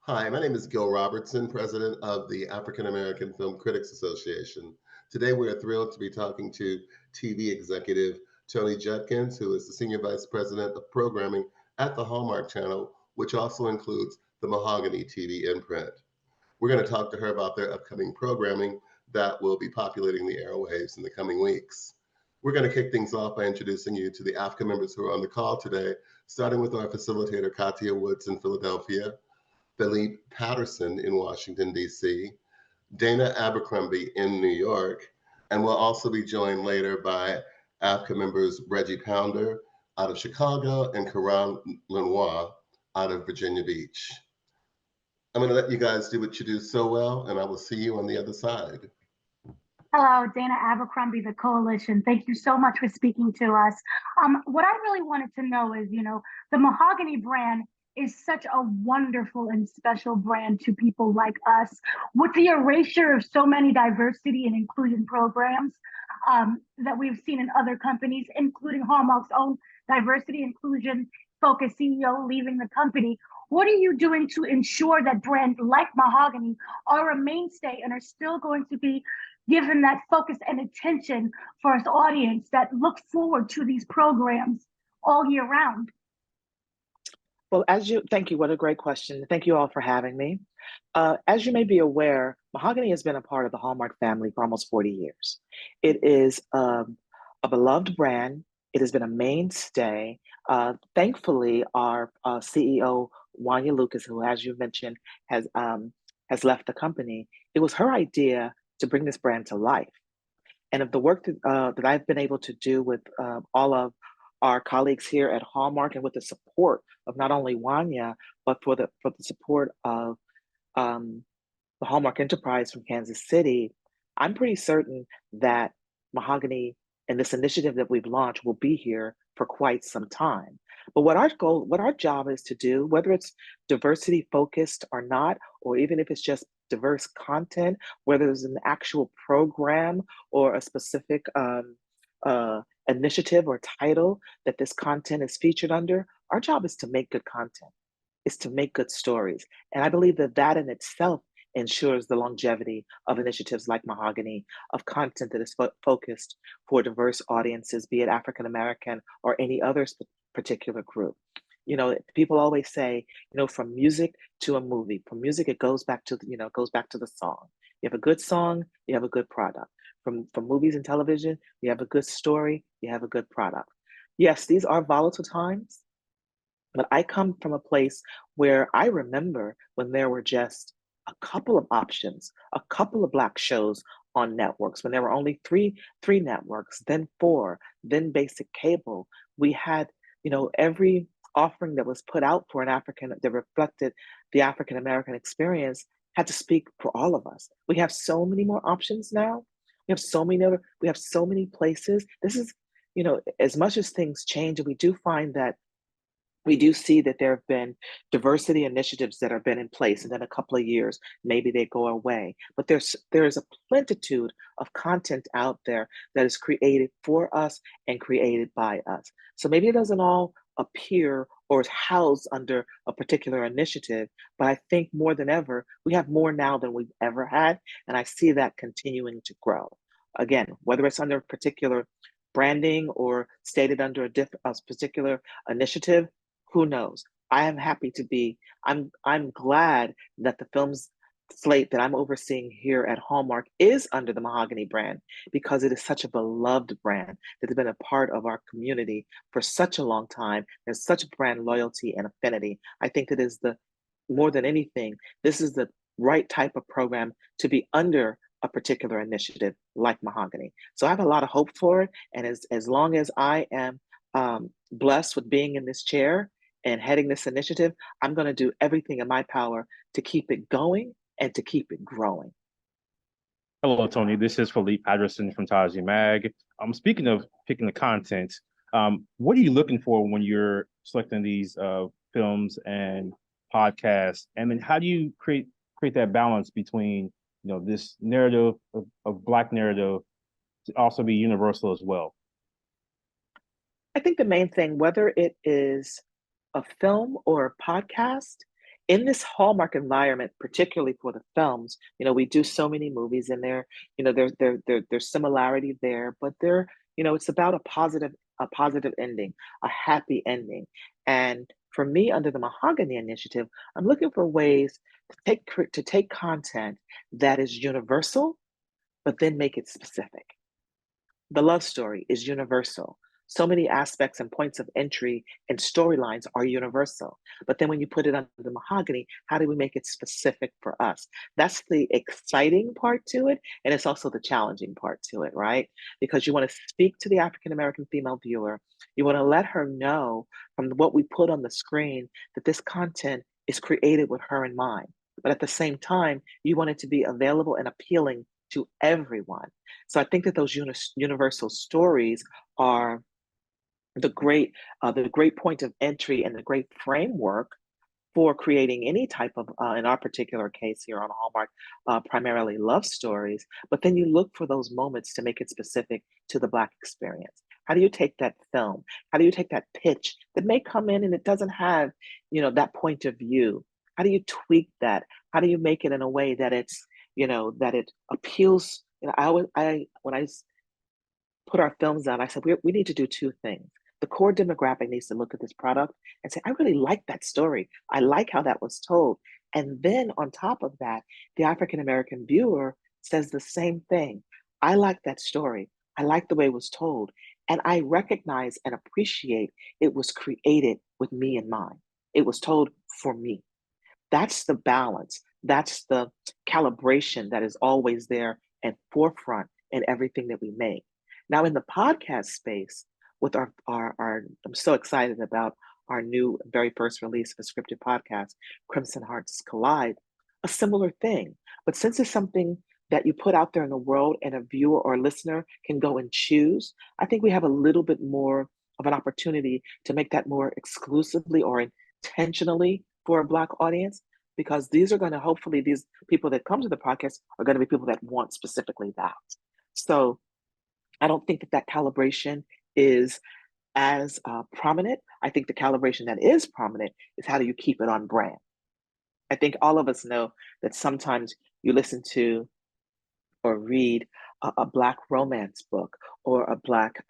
Hi, my name is Gil Robertson, president of the African American Film Critics Association. Today, we are thrilled to be talking to TV executive Toni Judkins, who is the senior vice president of programming at the Hallmark Channel, which also includes the Mahogany TV imprint. We're going to talk to her about their upcoming programming that will be populating the airwaves in the coming weeks. We're going to kick things off by introducing you to the AAFCA members who are on the call today, starting with our facilitator, Katia Woods in Philadelphia, Philippe Patterson in Washington, D.C., Dana Abercrombie in New York, and we'll also be joined later by AFCA members Reggie Pounder out of Chicago and Karan Lenoir out of Virginia Beach. I'm going to let you guys do what you do so well, and I will see you on the other side. Hello, Dana Abercrombie, the Coalition. Thank you so much for speaking to us. What I really wanted to know is, the Mahogany brand is such a wonderful and special brand to people like us. With the erasure of so many diversity and inclusion programs that we've seen in other companies, including Hallmark's own diversity inclusion focused CEO leaving the company, what are you doing to ensure that brands like Mahogany are a mainstay and are still going to be given that focus and attention for its audience that look forward to these programs all year round? Well, thank you. What a great question. Thank you all for having me. As you may be aware, Mahogany has been a part of the Hallmark family for almost 40 years. It is a beloved brand. It has been a mainstay. Thankfully, our CEO, Wanya Lucas, who, as you mentioned, has left the company, it was her idea to bring this brand to life. And of the work that I've been able to do with all of our colleagues here at Hallmark and with the support of not only Wanya, but for the support of the Hallmark Enterprise from Kansas City, I'm pretty certain that Mahogany and this initiative that we've launched will be here for quite some time. But what our job is to do, whether it's diversity focused or not, or even if it's just diverse content, whether it's an actual program or a specific initiative or title that this content is featured under, our job is to make good content, is to make good stories. And I believe that in itself ensures the longevity of initiatives like Mahogany, of content that is focused for diverse audiences, be it African American or any other particular group. People always say, from music to a movie, from music, it goes back to the song. You have a good song, you have a good product. From movies and television, you have a good story, you have a good product. Yes, these are volatile times, but I come from a place where I remember when there were just a couple of options, a couple of Black shows on networks, when there were only three networks, then four, then basic cable. We had, every offering that was put out for that reflected the African American experience had to speak for all of us. We have so many more options now. We have so many places. This is, as much as things change, we do find that we do see that there have been diversity initiatives that have been in place, and then a couple of years, maybe they go away. But there is a plenitude of content out there that is created for us and created by us. So maybe it doesn't all appear or is housed under a particular initiative, but I think more than ever, we have more now than we've ever had, and I see that continuing to grow. Again, whether it's under a particular branding or stated under a particular initiative, who knows? I am happy to be, I'm glad that the films slate that I'm overseeing here at Hallmark is under the Mahogany brand, because it is such a beloved brand that has been a part of our community for such a long time. There's such brand loyalty and affinity. I think it is more than anything, this is the right type of program to be under a particular initiative like Mahogany. So I have a lot of hope for it. And as long as I am blessed with being in this chair and heading this initiative, I'm going to do everything in my power to keep it going and to keep it growing. Hello, Toni. This is Philippe Patterson from Taji Mag. Speaking of picking the content, what are you looking for when you're selecting these films and podcasts? And then how do you create that balance between this narrative of Black narrative to also be universal as well? I think the main thing, whether it is a film or a podcast, in this Hallmark environment, particularly for the films, we do so many movies in there. There's similarity there, but it's about a positive ending, a happy ending. And for me, under the Mahogany Initiative, I'm looking for ways to take content that is universal, but then make it specific. The love story is universal. So many aspects and points of entry and storylines are universal. But then when you put it under the Mahogany, how do we make it specific for us? That's the exciting part to it. And it's also the challenging part to it, right? Because you want to speak to the African American female viewer. You want to let her know from what we put on the screen that this content is created with her in mind. But at the same time, you want it to be available and appealing to everyone. So I think that those universal stories are the great point of entry and the great framework for creating any type of, in our particular case here on Hallmark, primarily love stories. But then you look for those moments to make it specific to the Black experience. How do you take that film? How do you take that pitch that may come in and it doesn't have, that point of view? How do you tweak that? How do you make it in a way that that it appeals? When I put our films on, I said, we need to do two things. The core demographic needs to look at this product and say, I really like that story. I like how that was told. And then on top of that, the African American viewer says the same thing. I like that story. I like the way it was told. And I recognize and appreciate it was created with me in mind. It was told for me. That's the balance. That's the calibration that is always there and forefront in everything that we make. Now, in the podcast space, with our I'm so excited about our new very first release of a scripted podcast, Crimson Hearts Collide, a similar thing. But since it's something that you put out there in the world and a viewer or listener can go and choose, I think we have a little bit more of an opportunity to make that more exclusively or intentionally for a Black audience, because these people that come to the podcast are going to be people that want specifically that. So I don't think that calibration is as prominent. I think the calibration that is prominent is how do you keep it on brand. I think all of us know that sometimes you listen to or read a Black romance book or a Black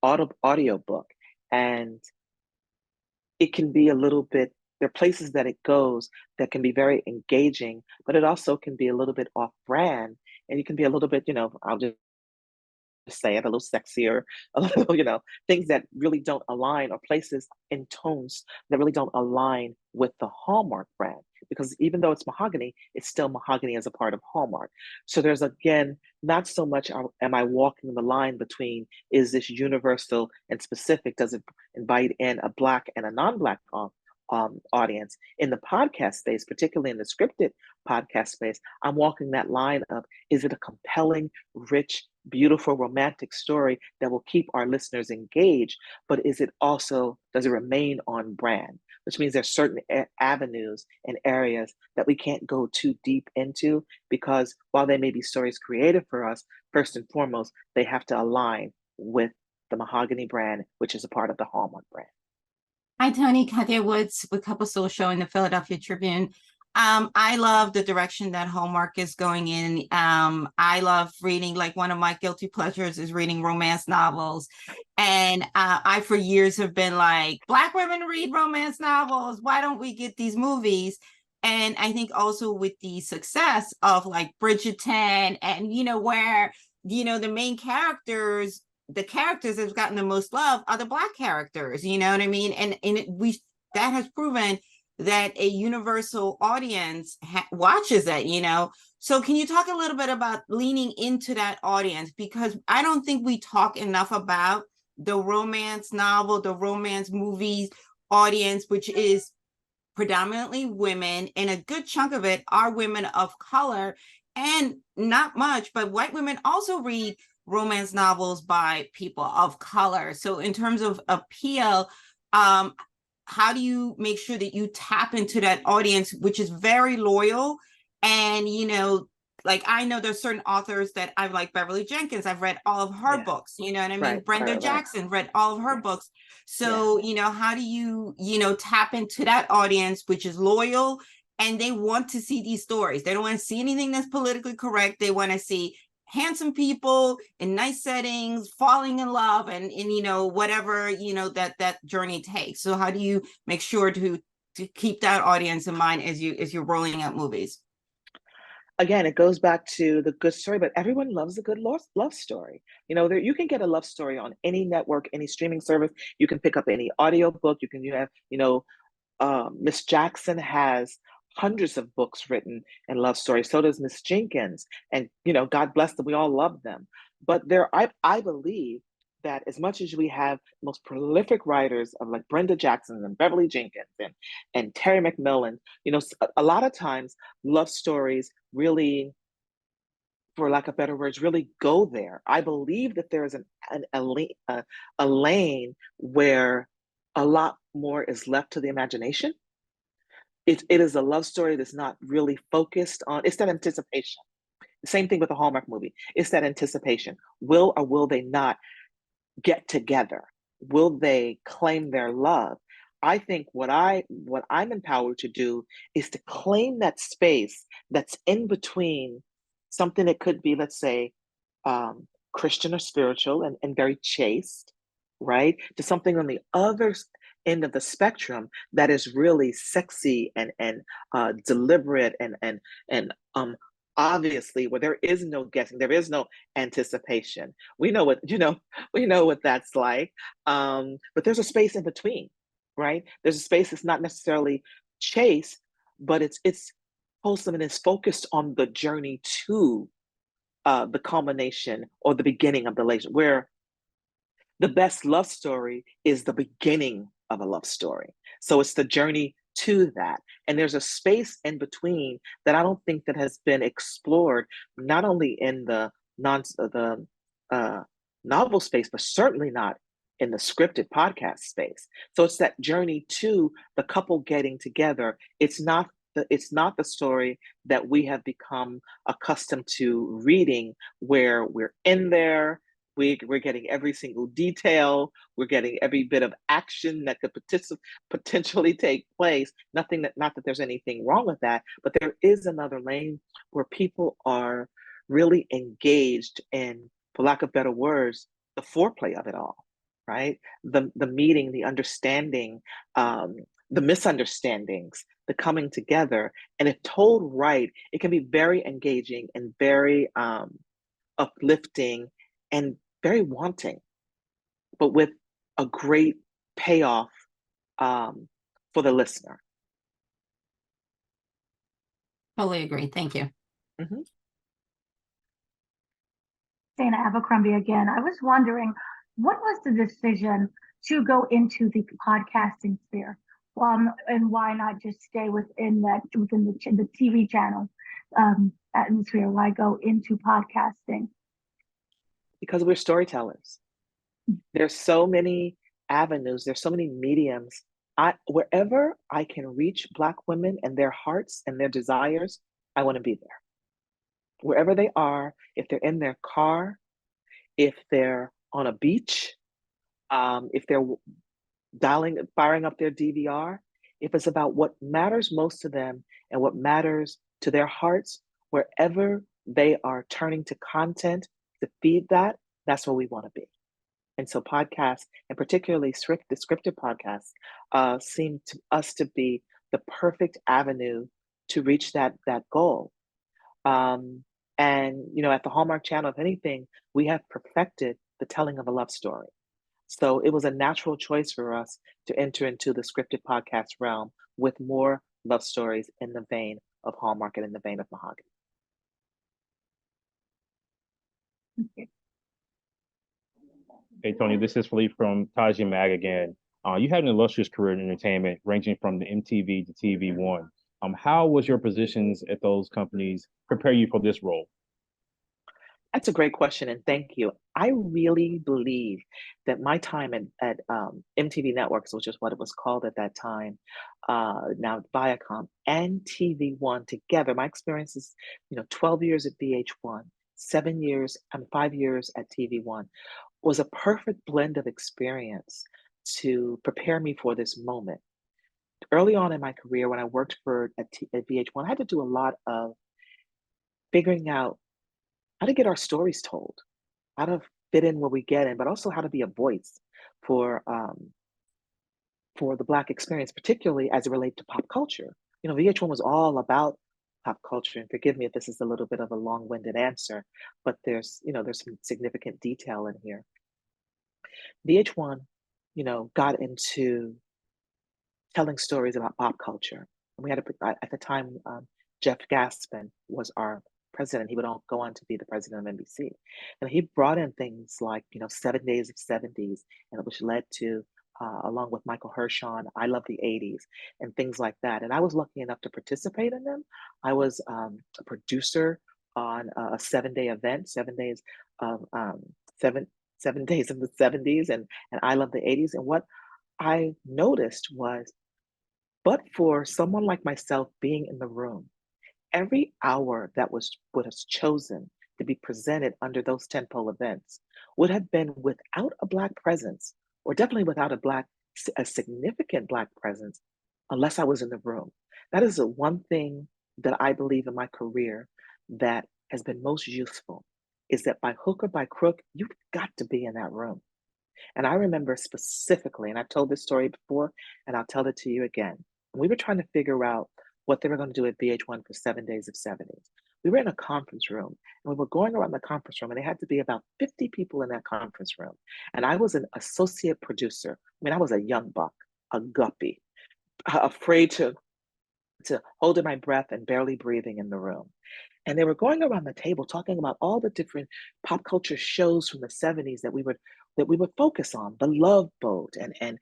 audio book, and it can be a little bit, there are places that it goes that can be very engaging, but it also can be a little bit off brand, and you can be a little bit, I'll just say it, a little sexier, a little, things that really don't align, or places in tones that really don't align with the Hallmark brand. Because even though it's Mahogany, it's still Mahogany as a part of Hallmark. So there's, again, not so much am I walking the line between, is this universal and specific? Does it invite in a Black and a non-Black audience? In the podcast space, particularly in the scripted podcast space, I'm walking that line of, is it a compelling, rich, beautiful, romantic story that will keep our listeners engaged, but does it remain on brand? Which means there's certain avenues and areas that we can't go too deep into, because while they may be stories created for us, first and foremost, they have to align with the Mahogany brand, which is a part of the Hallmark brand. Hi, Toni. Katia Woods with Couple Social in the Philadelphia Tribune. I love the direction that Hallmark is going in. I love reading, like one of my guilty pleasures is reading romance novels. And I, for years, have been like, Black women read romance novels. Why don't we get these movies? And I think also with the success of like Bridgerton and, where, the main characters, the characters that have gotten the most love are the Black characters, you know what I mean? And that has proven that a universal audience watches it, So can you talk a little bit about leaning into that audience? Because I don't think we talk enough about the romance novel, the romance movies audience, which is predominantly women, and a good chunk of it are women of color, and not much, but white women also read romance novels by people of color. So in terms of appeal, how do you make sure that you tap into that audience, which is very loyal and, like I know there's certain authors that I like. Beverly Jenkins, I've read all of her books, you know what I mean? Right, Brenda right. Jackson, read all of her Yes. books. So, you know, how do you, you know, tap into that audience, which is loyal and they want to see these stories? They don't want to see anything that's politically correct. They want to see handsome people in nice settings, falling in love, and you know, whatever, you know, that journey takes. So how do you make sure to keep that audience in mind as you're rolling out movies? Again, it goes back to the good story, but everyone loves a good love story. You know, you can get a love story on any network, any streaming service. You can pick up any audio book. You have, you know, Miss Jackson has hundreds of books written and love stories. So does Miss Jenkins, and you know, God bless them. We all love them. But I believe that as much as we have most prolific writers of like Brenda Jackson and Beverly Jenkins and Terry McMillan, you know, a lot of times love stories really, for lack of better words, really go there. I believe that there is a lane where a lot more is left to the imagination. It is a love story that's not really focused on, it's that anticipation. The same thing with a Hallmark movie. It's that anticipation. Will or will they not get together? Will they claim their love? I think what I'm empowered to do is to claim that space that's in between something that could be, let's say, Christian or spiritual and very chaste, right? To something on the other end of the spectrum that is really sexy and deliberate and obviously where there is no guessing, there is no anticipation. We know what, you know, we know what that's like. But there's a space in between, right? There's a space that's not necessarily chaste, but it's wholesome and is focused on the journey to the culmination or the beginning of the relationship, where the best love story is the beginning of a love story. So it's the journey to that. And there's a space in between that I don't think that has been explored, not only in the novel space, but certainly not in the scripted podcast space. So it's that journey to the couple getting together. It's not the story that we have become accustomed to reading, where we're in there, we're getting every single detail, we're getting every bit of action that could potentially take place. Not that there's anything wrong with that, but there is another lane where people are really engaged in, for lack of better words, the foreplay of it all, right? The meeting, the understanding, the misunderstandings, the coming together. And if told right, it can be very engaging and very uplifting and very wanting, but with a great payoff for the listener. Totally agree. Thank you. Mm-hmm. Dana Abercrombie again. I was wondering, what was the decision to go into the podcasting sphere? And why not just stay within the TV channel atmosphere? Why go into podcasting? Because we're storytellers. There's so many avenues, there's so many mediums. Wherever I can reach Black women and their hearts and their desires, I want to be there. Wherever they are, if they're in their car, if they're on a beach, if they're firing up their DVR, if it's about what matters most to them and what matters to their hearts, wherever they are turning to content to feed that, that's where we want to be. And so podcasts, and particularly the scripted podcasts, seem to us to be the perfect avenue to reach that goal. And you know, at the Hallmark Channel, if anything, we have perfected the telling of a love story. So it was a natural choice for us to enter into the scripted podcast realm with more love stories in the vein of Hallmark and in the vein of Mahogany. Okay. Hey, Toni, this is Philippe from Taji Mag again. You had an illustrious career in entertainment, ranging from the MTV to TV One. How was your positions at those companies prepare you for this role? That's a great question, and thank you. I really believe that my time at MTV Networks, which is what it was called at that time, now Viacom and TV One together, my experience is, 12 years at VH1, 7 years, 5 years at TV One, was a perfect blend of experience to prepare me for this moment. Early on in my career, when I worked at VH1, I had to do a lot of figuring out how to get our stories told, how to fit in where we get in, but also how to be a voice for the Black experience, particularly as it relates to pop culture. VH1 was all about pop culture, and forgive me if this is a little bit of a long-winded answer, but there's some significant detail in here. VH1, got into telling stories about pop culture. And we had at the time, Jeff Gaspin was our president. He would go on to be the president of NBC. And he brought in things like, 7 Days of 70s, and which led to, along with Michael Hirschon, I Love the 80s, and things like that. And I was lucky enough to participate in them. I was a producer on a 7-day event, 7 days of 7 days of the 70s and I Love the 80s. And what I noticed was, but for someone like myself being in the room, every hour that was chosen to be presented under those tentpole events would have been without a Black presence, or definitely without a significant Black presence, unless I was in the room. That is the one thing that I believe in my career that has been most useful, is that by hook or by crook, you've got to be in that room. And I remember specifically, and I've told this story before, and I'll tell it to you again. We were trying to figure out what they were going to do at VH1 for 7 Days of 70s. We were in a conference room, and we were going around the conference room, and there had to be about 50 people in that conference room. And I was an associate producer. I mean, I was a young buck, a guppy, afraid to hold in my breath and barely breathing in the room. And they were going around the table talking about all the different pop culture shows from the 70s that we would focus on, The Love Boat and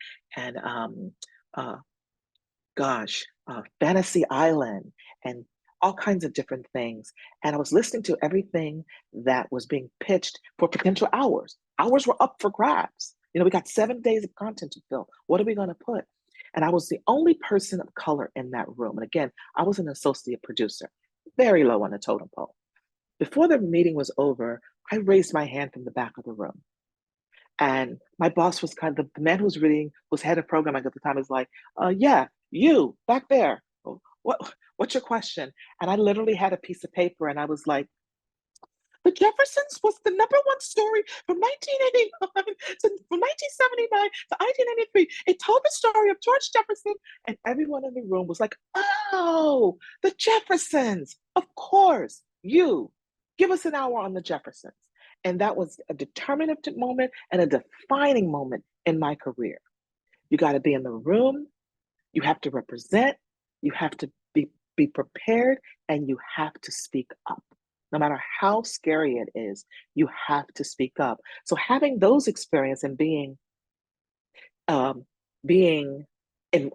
Fantasy Island, and all kinds of different things. And I was listening to everything that was being pitched for potential hours. Hours were up for grabs. We got 7 days of content to fill. What are we going to put? And I was the only person of color in that room. And again, I was an associate producer, very low on the totem pole. Before the meeting was over, I raised my hand from the back of the room. And my boss was the man who was head of programming at the time, was like, yeah, you back there. What's your question? And I literally had a piece of paper, and I was like, The Jeffersons was the #1 story from 1989 from 1979 to 1993. It told the story of George Jefferson, and everyone in the room was like, oh, the Jeffersons. Of course, you. Give us an hour on the Jeffersons. And that was a determinative moment and a defining moment in my career. You got to be in the room. You have to represent. You have to be prepared, and you have to speak up. No matter how scary it is, you have to speak up. So having those experiences and being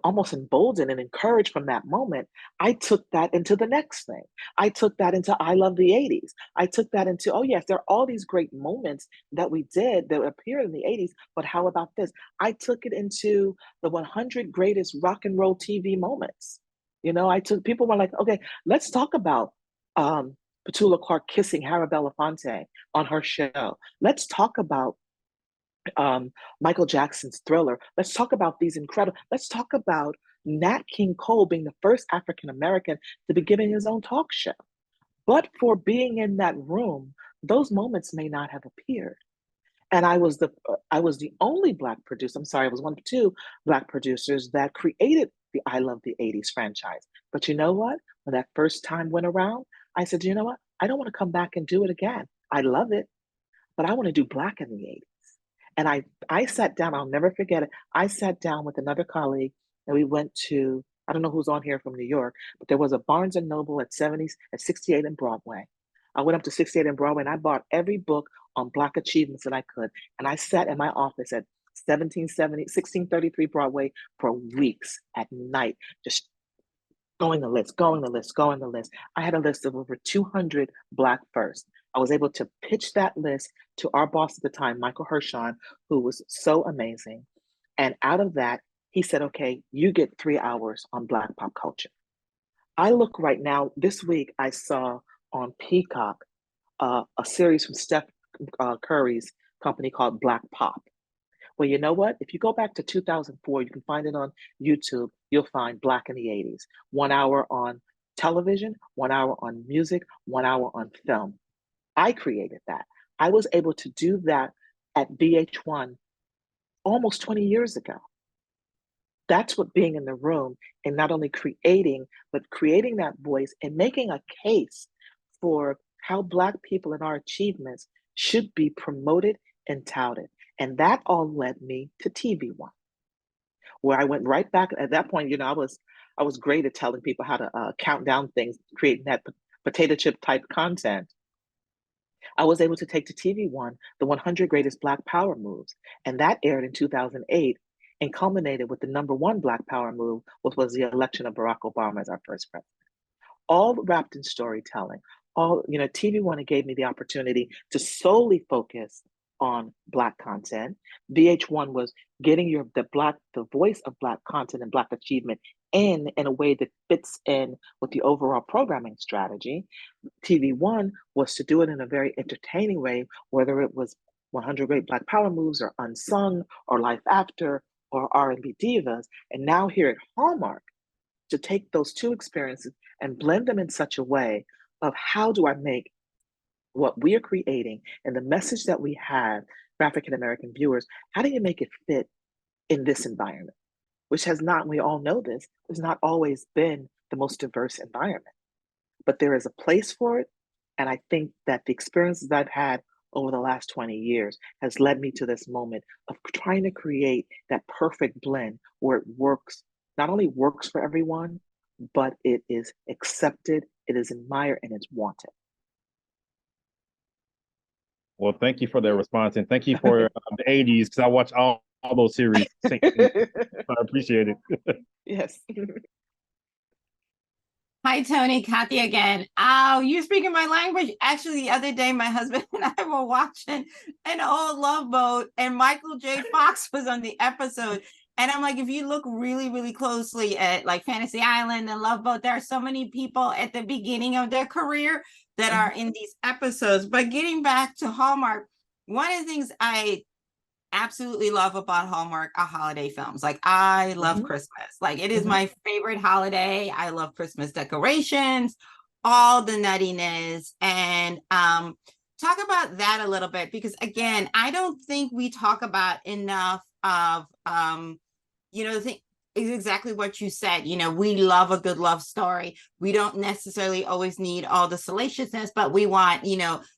almost emboldened and encouraged from that moment, I took that into the next thing. I took that into I Love the 80s. I took that into, oh yes, there are all these great moments that we did that appeared in the 80s, but how about this? I took it into the 100 greatest rock and roll TV moments. People were like, okay, let's talk about Petula Clark kissing Harry Belafonte on her show. Let's talk about Michael Jackson's Thriller. Let's talk about let's talk about Nat King Cole being the first African-American to be giving his own talk show. But for being in that room, those moments may not have appeared. And I was the only Black producer, I was one of 2 Black producers that created the I Love the 80s franchise. But you know what? When that first time went around, I said, you know what? I don't want to come back and do it again. I love it, but I want to do Black in the 80s. And I sat down, I'll never forget it. I sat down with another colleague, and we went to, I don't know who's on here from New York, but there was a Barnes & Noble at 68 and Broadway. I went up to 68 and Broadway, and I bought every book on Black achievements that I could. And I sat in my office at 1633 Broadway for weeks at night, just going the list. I had a list of over 200 Black firsts. I was able to pitch that list to our boss at the time, Michael Hershon, who was so amazing. And out of that, he said, okay, you get 3 hours on Black pop culture. I look right now, this week I saw on Peacock a series from Steph Curry's company called Black Pop. Well, you know what? If you go back to 2004, you can find it on YouTube. You'll find Black in the 80s. 1 hour on television, 1 hour on music, 1 hour on film. I created that. I was able to do that at VH1 almost 20 years ago. That's what being in the room and not only creating, but creating that voice and making a case for how Black people and our achievements should be promoted and touted. And that all led me to TV One, where I went right back. At that point, you know, I was great at telling people how to count down things, creating that potato chip type content. I was able to take to TV One the 100 Greatest Black Power Moves, and that aired in 2008 and culminated with the #1 Black Power move, which was the election of Barack Obama as our first president. All wrapped in storytelling. All, you know, TV One gave me the opportunity to solely focus on Black content. VH1 was getting the voice of Black content and Black achievement in a way that fits in with the overall programming strategy. TV One was to do it in a very entertaining way, whether it was 100 Great Black Power Moves or Unsung or Life After or R&B Divas. And now here at Hallmark, to take those two experiences and blend them in such a way of how do I make what we are creating and the message that we have for African-American viewers, how do you make it fit in this environment? Which has not, we all know this, has not always been the most diverse environment. But there is a place for it. And I think that the experiences I've had over the last 20 years has led me to this moment of trying to create that perfect blend where it works, not only works for everyone, but it is accepted, it is admired, and it's wanted. Well, thank you for that response, and thank you for the 80s, because I watch all those series. I appreciate it. Yes. Hi, Toni, Kathy again. Oh, you're speaking my language. Actually, the other day, my husband and I were watching an old Love Boat, and Michael J. Fox was on the episode. And I'm like, if you look really, really closely at like Fantasy Island and Love Boat, there are so many people at the beginning of their career that are in these episodes. But getting back to Hallmark, one of the things I absolutely love about Hallmark are holiday films. Like, I love Christmas. Like, it is my favorite holiday. I love Christmas decorations, all the nuttiness. And talk about that a little bit, because again, I don't think we talk about enough of the thing is exactly what you said. You know, we love a good love story. We don't necessarily always need all the salaciousness, but we want,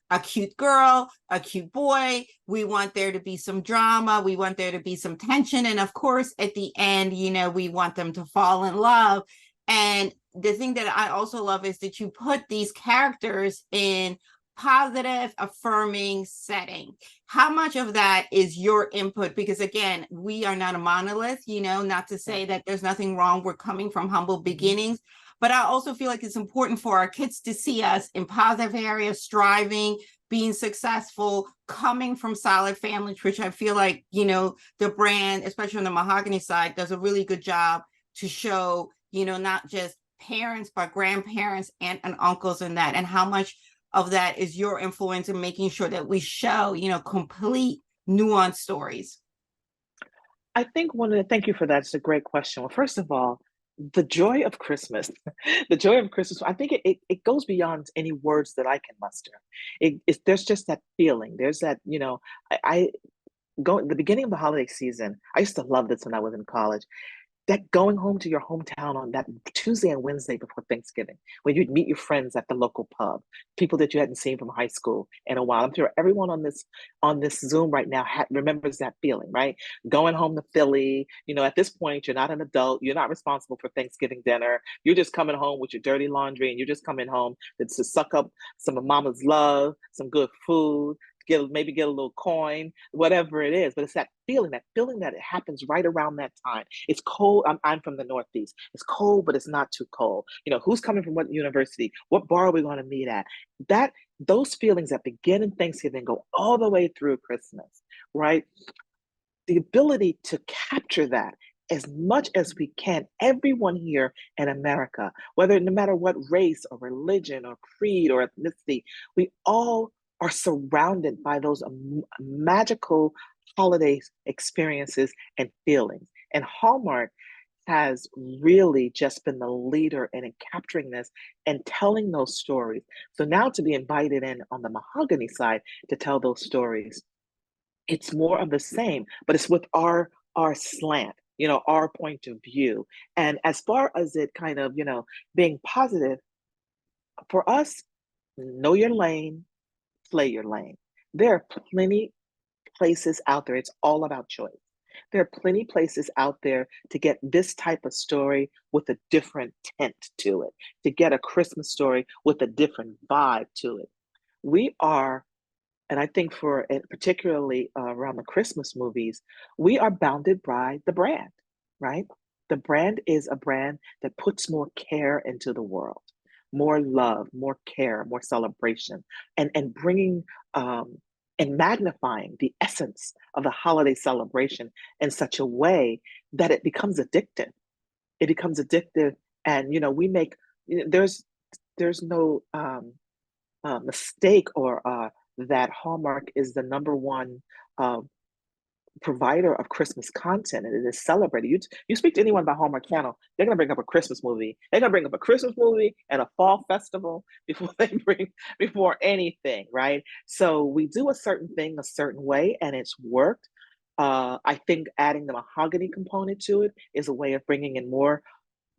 a cute girl, a cute boy. We want there to be some drama. We want there to be some tension. And of course, at the end, we want them to fall in love. And the thing that I also love is that you put these characters in positive, affirming setting. How much of that is your input? Because again, we are not a monolith, not to say that there's nothing wrong. We're coming from humble beginnings, but I also feel like it's important for our kids to see us in positive areas, striving, being successful, coming from solid families, which I feel like, the brand, especially on the Mahogany side, does a really good job to show, not just parents, but grandparents, aunt and uncles and that, and how much of that is your influence in making sure that we show, complete nuanced stories? I think thank you for that. It's a great question. Well, first of all, the joy of Christmas, I think it goes beyond any words that I can muster. There's just that feeling. There's that, I go the beginning of the holiday season. I used to love this when I was in college. That going home to your hometown on that Tuesday and Wednesday before Thanksgiving, when you'd meet your friends at the local pub, people that you hadn't seen from high school in a while. I'm sure everyone on this Zoom right now remembers that feeling, right? Going home to Philly, at this point, you're not an adult, you're not responsible for Thanksgiving dinner. You're just coming home with your dirty laundry, and you're just coming home to suck up some of mama's love, some good food, maybe get a little coin, whatever it is. But it's that feeling that it happens right around that time. It's cold. I'm from the Northeast. It's cold, but it's not too cold. Who's coming from what university? What bar are we going to meet at? That those feelings that begin in Thanksgiving go all the way through Christmas, right? The ability to capture that as much as we can, everyone here in America, whether no matter what race or religion or creed or ethnicity, we all are surrounded by those magical holiday experiences and feelings. And Hallmark has really just been the leader in capturing this and telling those stories. So now to be invited in on the Mahogany side to tell those stories, it's more of the same, but it's with our slant, our point of view. And as far as it kind of, being positive, for us, know your lane, play your lane. There are plenty places out there. It's all about choice. There are plenty places out there to get this type of story with a different tint to it, to get a Christmas story with a different vibe to it. We are, and I think particularly around the Christmas movies, we are bounded by the brand, right? The brand is a brand that puts more care into the world, more love, more care, more celebration, and bringing and magnifying the essence of the holiday celebration in such a way that it becomes addictive. It becomes addictive, and we make there's no mistake or that Hallmark is the number one provider of Christmas content, and it is celebrated. You speak to anyone about Hallmark Channel, they're going to bring up a Christmas movie. They're going to bring up a Christmas movie and a fall festival before anything, right? So we do a certain thing a certain way, and it's worked. I think adding the Mahogany component to it is a way of bringing in more,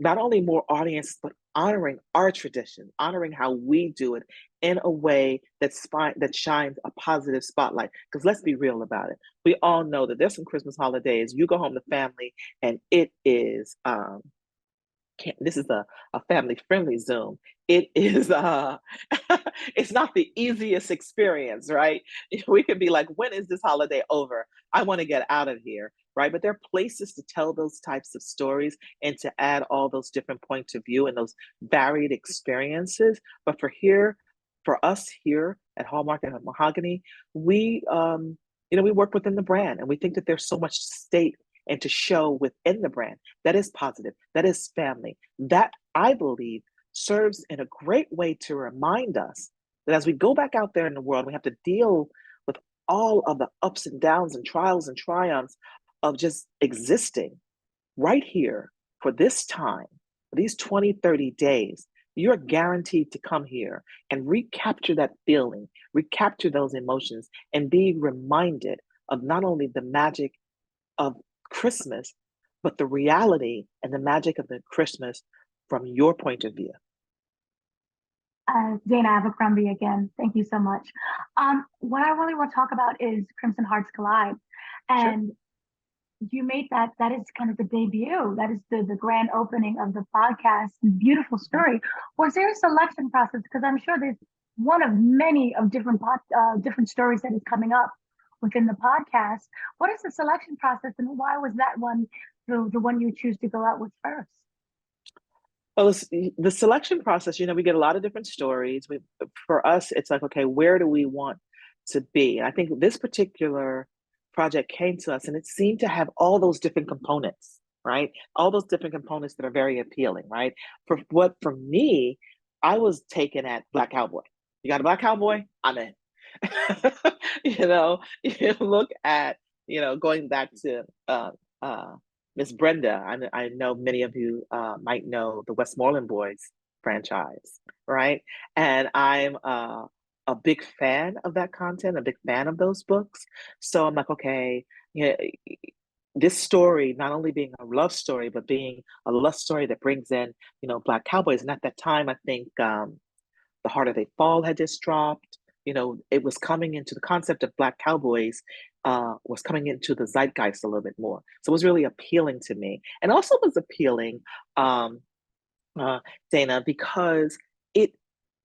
not only more audience, but honoring our tradition, honoring how we do it in a way that shines a positive spotlight. Because let's be real about it. We all know that there's some Christmas holidays, you go home to family and it is, this is a family-friendly Zoom. It is, it's not the easiest experience, right? We could be like, when is this holiday over? I want to get out of here, right? But there are places to tell those types of stories and to add all those different points of view and those varied experiences. But for us here at Hallmark and at Mahogany, we work within the brand, and we think that there's so much state and to show within the brand that is positive, that is family, that I believe serves in a great way to remind us that as we go back out there in the world, we have to deal with all of the ups and downs and trials and triumphs of just existing right here for this time, for these 20, 30 days. You're guaranteed to come here and recapture that feeling, recapture those emotions, and be reminded of not only the magic of Christmas, but the reality and the magic of the Christmas from your point of view. Dana Abercrombie again. Thank you so much. What I really want to talk about is Crimson Hearts Collide. And you made that is kind of the debut. That is the grand opening of the podcast. Beautiful story. Was there a selection process? Because I'm sure there's one of many of different stories that is coming up within the podcast. What is the selection process, and why was that one the one you choose to go out with first? Well, the selection process, we get a lot of different stories. For us, it's like, okay, where do we want to be? And I think this particular project came to us and it seemed to have all those different components, right? All those different components that are very appealing, right? For me, I was taken at Black Cowboy. You got a Black Cowboy? I'm in. You look at, going back to Miss Brenda. I know many of you might know the Westmoreland Boys franchise, right? And I'm a big fan of that content, a big fan of those books. So I'm like, okay, this story not only being a love story, but being a love story that brings in, Black Cowboys. And at that time, I think The Harder They Fall had just dropped. It was coming into the concept of Black Cowboys was coming into the zeitgeist a little bit more. So it was really appealing to me. And also was appealing, Dana, because it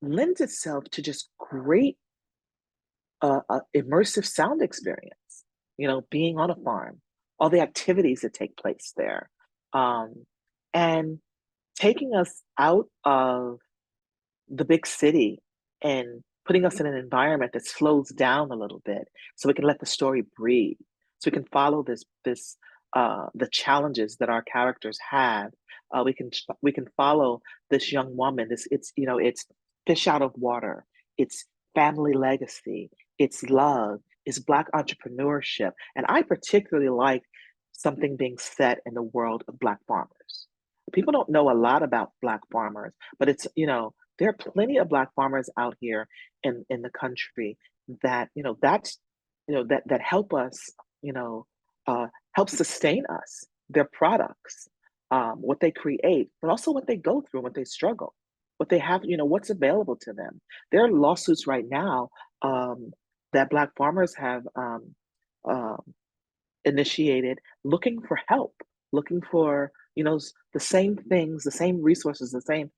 lends itself to just great immersive sound experience, being on a farm, all the activities that take place there, and taking us out of the big city and putting us in an environment that slows down a little bit so we can let the story breathe, so we can follow the challenges that our characters have. We can follow this young woman. It's fish out of water. It's family legacy. It's love. It's Black entrepreneurship. And I particularly like something being set in the world of Black farmers. People don't know a lot about Black farmers, but there are plenty of Black farmers out here in the country that that help us, help sustain us, their products, what they create, but also what they go through, what they struggle, what they have, what's available to them. There are lawsuits right now that Black farmers have um, initiated, looking for help, looking for the same things, the same resources, the same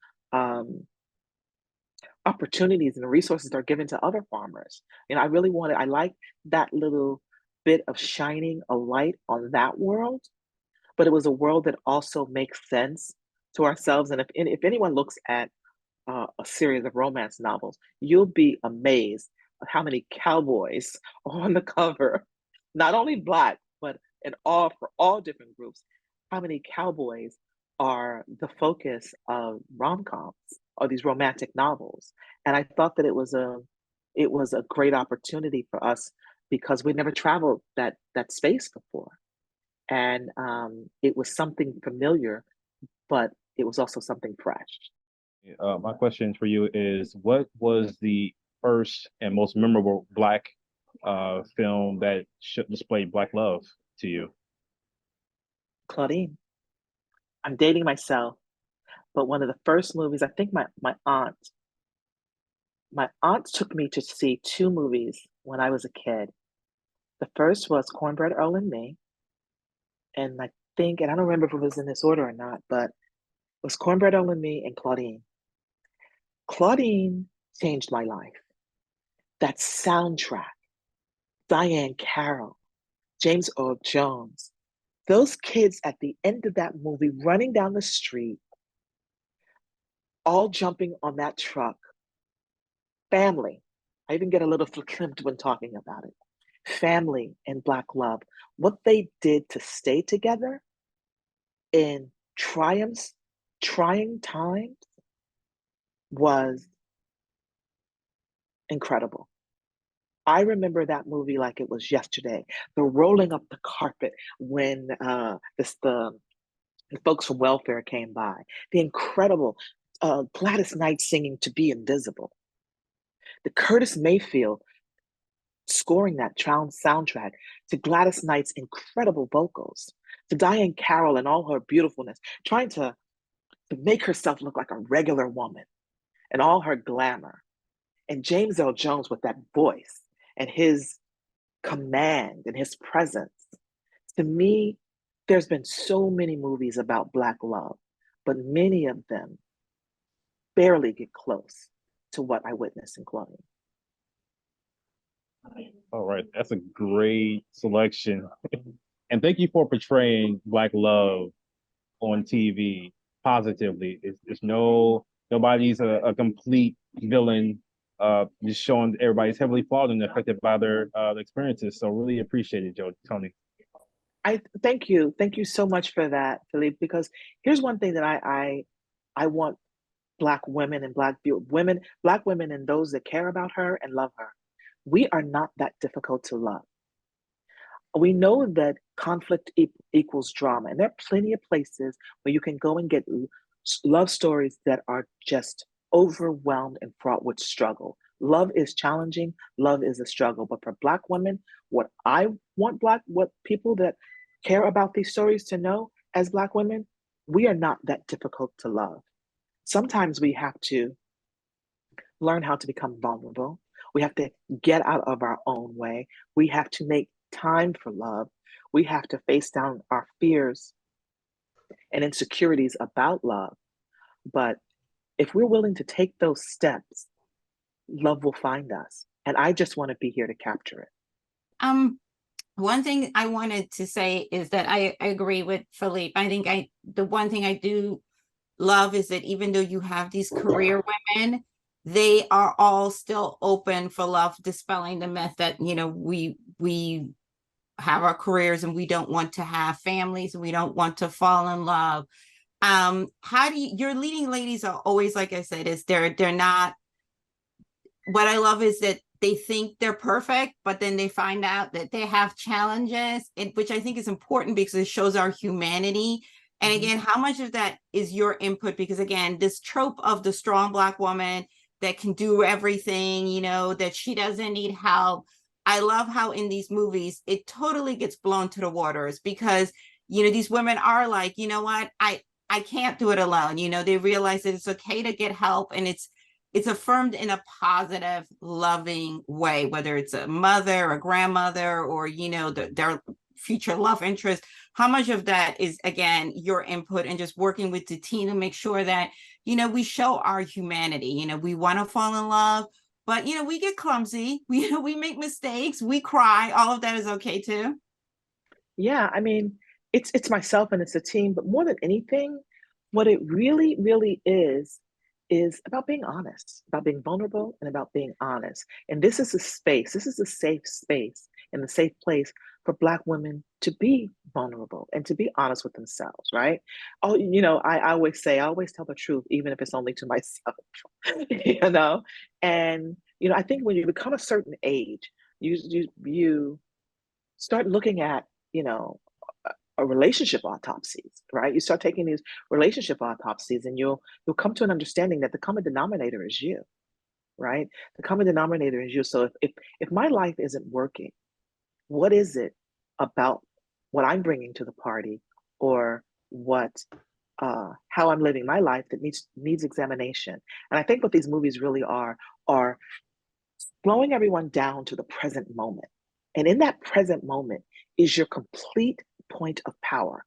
opportunities and resources that are given to other farmers. I like that little bit of shining a light on that world, but it was a world that also makes sense to ourselves. And if anyone looks at a series of romance novels, you'll be amazed at how many cowboys are on the cover, not only Black, but for all different groups, how many cowboys are the focus of rom-coms or these romantic novels. And I thought that it was a great opportunity for us because we never traveled that space before. And it was something familiar, but it was also something fresh. My question for you is, what was the first and most memorable Black film that displayed Black love to you? Claudine. I'm dating myself, but one of the first movies, I think my aunt took me to see two movies when I was a kid. The first was Cornbread Earl and Me, and I don't remember if it was in this order or not, but it was Cornbread Earl and Me and Claudine. Claudine changed my life. That soundtrack, Diane Carroll, James Earl Jones, those kids at the end of that movie running down the street, all jumping on that truck, family. I even get a little verklempt when talking about it. Family and Black love, what they did to stay together in trying times was incredible. I remember that movie like it was yesterday. The rolling up the carpet when the folks from welfare came by. The incredible Gladys Knight singing "To Be Invisible." The Curtis Mayfield scoring that soundtrack to Gladys Knight's incredible vocals, to Diane Carroll and all her beautifulness, trying to make herself look like a regular woman and all her glamour. And James Earl Jones with that voice and his command and his presence. To me, there's been so many movies about Black love, but many of them barely get close to what I witnessed in Claudine. All right, that's a great selection. And thank you for portraying Black love on TV positively. Nobody's a complete villain. Just showing everybody's heavily flawed and affected by their experiences. So really appreciate it, Toni. I thank you so much for that, Philippe. Because here's one thing that I want Black women and Black women and those that care about her and love her. We are not that difficult to love. We know that conflict equals drama, and there are plenty of places where you can go and get love stories that are just overwhelmed and fraught with struggle. Love is challenging. Love is a struggle. But for Black women, what people that care about these stories to know as Black women, we are not that difficult to love. Sometimes we have to learn how to become vulnerable. We have to get out of our own way. We have to make time for love. We have to face down our fears and insecurities about love. But if we're willing to take those steps, love will find us. And I just want to be here to capture it. One thing I wanted to say is that I agree with Philippe. I think the one thing I do love is that even though you have these career women, they are all still open for love, dispelling the myth that, you know, we have our careers and we don't want to have families and we don't want to fall in love. How do you, your leading ladies are always, like I said, is they're not, what I love is that they think they're perfect, but then they find out that they have challenges, which I think is important because it shows our humanity. And again, how much of that is your input? Because again, this trope of the strong Black woman that can do everything, you know, that she doesn't need help. I love how in these movies, it totally gets blown to the waters because, you know, these women are like, you know what, I can't do it alone. You know, they realize that it's okay to get help, and it's affirmed in a positive, loving way, whether it's a mother, a grandmother, or, you know, their future love interest. How much of that is, again, your input and just working with the team to make sure that, you know, we show our humanity. You know, we want to fall in love, but, you know, we get clumsy. We make mistakes. We cry. All of that is okay too. Yeah, I mean, it's myself and it's a team, but more than anything, what it really, really is about being honest, about being vulnerable and about being honest. And this is a space, this is a safe space and a safe place for Black women to be vulnerable and to be honest with themselves, right? Oh, you know, I always say, I always tell the truth, even if it's only to myself, you know? And, you know, I think when you become a certain age, you start looking at, you know, a relationship autopsies, right? You start taking these relationship autopsies, and you'll come to an understanding that the common denominator is you, right? The common denominator is you. So if my life isn't working, what is it about what I'm bringing to the party, or what how I'm living my life that needs examination? And I think what these movies really are slowing everyone down to the present moment. And in that present moment is your complete point of power.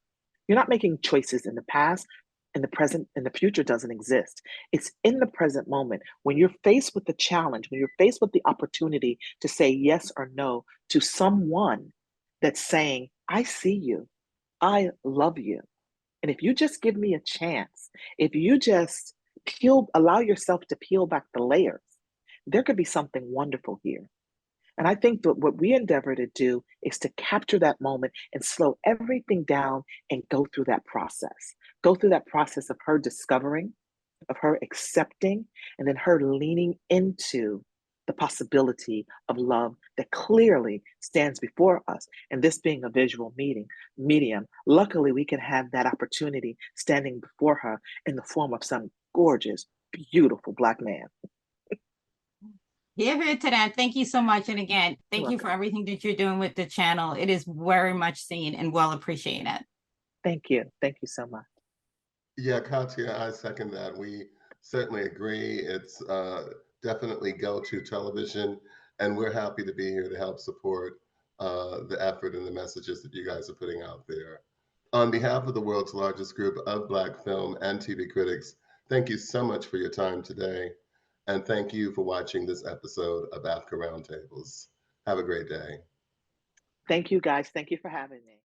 You're not making choices in the past, in the present, and the future doesn't exist. It's in the present moment when you're faced with the challenge, when you're faced with the opportunity to say yes or no to someone that's saying, I see you, I love you. And if you just give me a chance, if you just allow yourself to peel back the layers, there could be something wonderful here. And I think that what we endeavor to do is to capture that moment and slow everything down and go through that process. Go through that process of her discovering, of her accepting, and then her leaning into the possibility of love that clearly stands before us. And this being a visual medium, luckily we can have that opportunity standing before her in the form of some gorgeous, beautiful Black man. Give it to that. Thank you so much. And again, thank You're you for welcome. everything that you're doing with the channel. It is very much seen and well appreciated. Thank you. Thank you so much. Yeah, Katya, I second that. We certainly agree. It's definitely go-to television, and we're happy to be here to help support the effort and the messages that you guys are putting out there. On behalf of the world's largest group of Black film and TV critics, thank you so much for your time today. And thank you for watching this episode of AAFCA Roundtables. Have a great day. Thank you, guys. Thank you for having me.